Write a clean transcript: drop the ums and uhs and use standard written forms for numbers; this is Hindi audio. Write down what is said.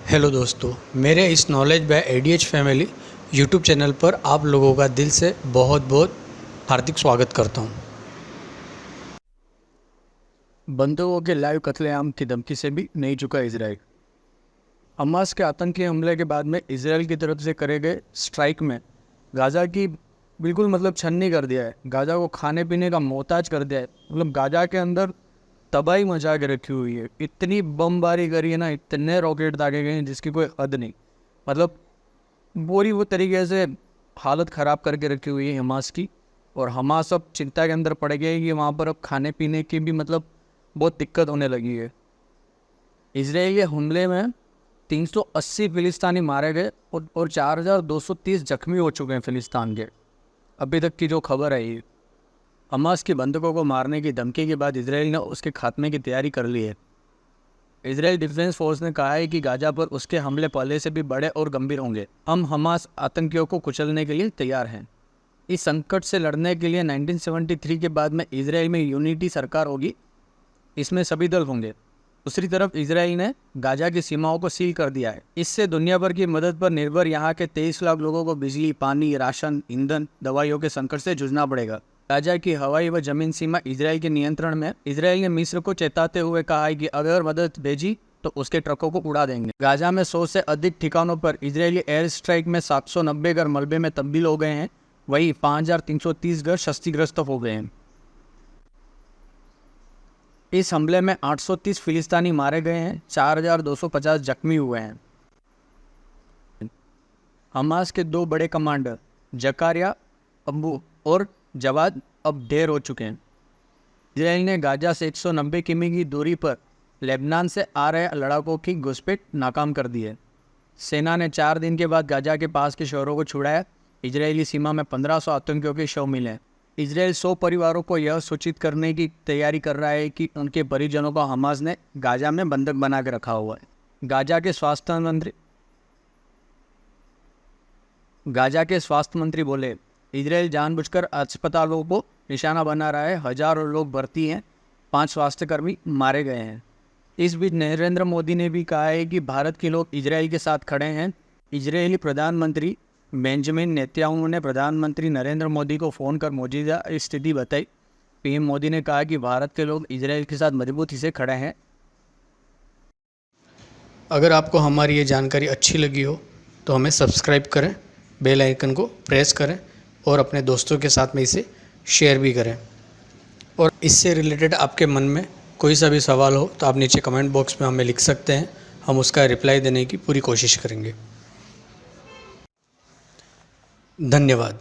हेलो दोस्तों, मेरे इस knowledge by ADH family YouTube channel पर आप लोगों का दिल से बहुत बहुत हार्दिक स्वागत करता हूं। बंदूकों के लाइव कत्लेआम की धमकी से भी नहीं चुका इसराइल। हमास के आतंकी हमले के बाद में इसराइल की तरफ से करे गए स्ट्राइक में गाज़ा की बिल्कुल छन्नी कर दिया है। गाज़ा को खाने पीने का मोहताज कर दिया है। गाज़ा के अंदर तबाही मचा के रखी हुई है। इतनी बमबारी करी है ना, इतने रॉकेट दागे गए हैं जिसकी कोई हद नहीं। पूरी वो तरीके से हालत ख़राब करके रखी हुई है हमास की। और हमास अब चिंता के अंदर पड़ गया है कि वहाँ पर अब खाने पीने की भी बहुत दिक्कत होने लगी है। इजराइली हमले में 380 फिलिस्तानी मारे गए और 4230 जख्मी हो चुके हैं फिलिस्तान के, अभी तक की जो खबर है। ये हमास की बंदूकों को मारने की धमकी के बाद इजराइल ने उसके खात्मे की तैयारी कर ली है। इजराइल डिफेंस फोर्स ने कहा है कि गाजा पर उसके हमले पहले से भी बड़े और गंभीर होंगे। हम हमास आतंकियों को कुचलने के लिए तैयार हैं। इस संकट से लड़ने के लिए 1973 के बाद में इजराइल में यूनिटी सरकार होगी। इसमें सभी दल होंगे। दूसरी तरफ इजराइल ने गाजा की सीमाओं को सील कर दिया है। इससे दुनिया भर की मदद पर निर्भर यहाँ के 23 लाख लोगों को बिजली, पानी, राशन, ईंधन, दवाइयों के संकट से जूझना पड़ेगा। गाजा की हवाई व जमीन सीमा इजराइल के नियंत्रण में। इजराइल ने मिस्र को चेताते हुए कहा है कि अगर मदद भेजी तो उसके ट्रकों को उड़ा देंगे। गाजा में 100 से अधिक ठिकानों पर इजरायली एयर स्ट्राइक में 790 घर मलबे में तब्दील हो गए हैं। वहीं 5330 घर क्षतिग्रस्त हो गए हैं। इस हमले में 830 फिलिस्तानी मारे गए हैं, 4250 जख्मी हुए हैं। हमास के दो बड़े कमांडर जकारिया अबू और जवाद अब ढेर हो चुके हैं। इजराइल ने गाजा से 190 किमी की दूरी पर लेबनान से आ रहे लड़ाकों की घुसपैठ नाकाम कर दी है। सेना ने 4 दिन के बाद गाजा के पास के शहरों को छुड़ाया। इजरायली सीमा में 1500 आतंकियों के शव मिले हैं। इजराइल 100 परिवारों को यह सूचित करने की तैयारी कर रहा है कि उनके परिजनों को हमास ने गाजा में बंधक बना के रखा हुआ है। गाजा के स्वास्थ्य मंत्री बोले, इजराइल जानबूझकर अस्पतालों को निशाना बना रहा है। हजारों लोग भर्ती हैं, 5 स्वास्थ्यकर्मी मारे गए हैं। इस बीच नरेंद्र मोदी ने भी कहा है कि भारत के लोग इजराइल के साथ खड़े हैं। इजरायली प्रधानमंत्री बेंजामिन नेतन्याहू ने प्रधानमंत्री नरेंद्र मोदी को फ़ोन कर मौजूदा स्थिति बताई। पीएम मोदी ने कहा कि भारत के लोग इजराइल के साथ मजबूती से खड़े हैं। अगर आपको हमारी ये जानकारी अच्छी लगी हो तो हमें सब्सक्राइब करें, बेल आइकन को प्रेस करें और अपने दोस्तों के साथ में इसे शेयर भी करें। और इससे रिलेटेड आपके मन में कोई सा भी सवाल हो तो आप नीचे कमेंट बॉक्स में हमें लिख सकते हैं। हम उसका रिप्लाई देने की पूरी कोशिश करेंगे। धन्यवाद।